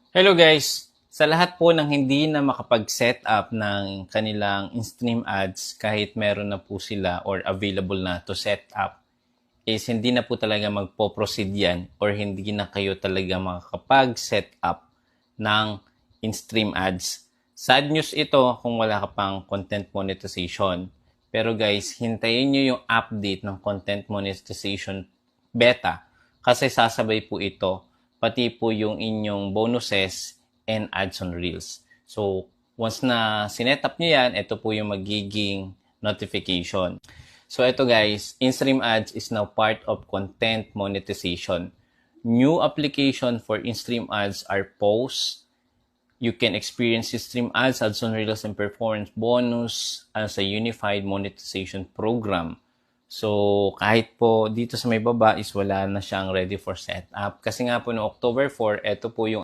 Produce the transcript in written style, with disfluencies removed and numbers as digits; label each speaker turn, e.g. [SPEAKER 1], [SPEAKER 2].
[SPEAKER 1] Hello guys! Sa lahat po ng hindi na makapag-set up ng kanilang in-stream ads kahit meron na po sila or available na to set up is hindi na po talaga magpo-proceed yan or hindi na kayo talaga makakapag-set up ng in-stream ads. Sad news ito kung wala ka pang content monetization. Pero guys, hintayin nyo yung update ng content monetization beta kasi sasabay po ito pati po yung inyong bonuses and ads on Reels. So, once na sinet up nyo yan, ito po yung magiging notification. So, ito guys, in-stream ads is now part of content monetization. New application for in-stream ads are posts. You can experience in-stream ads on Reels, and performance bonus as a unified monetization program. So, kahit po dito sa may baba is wala na siyang ready for setup. Kasi nga po no October 4, ito po yung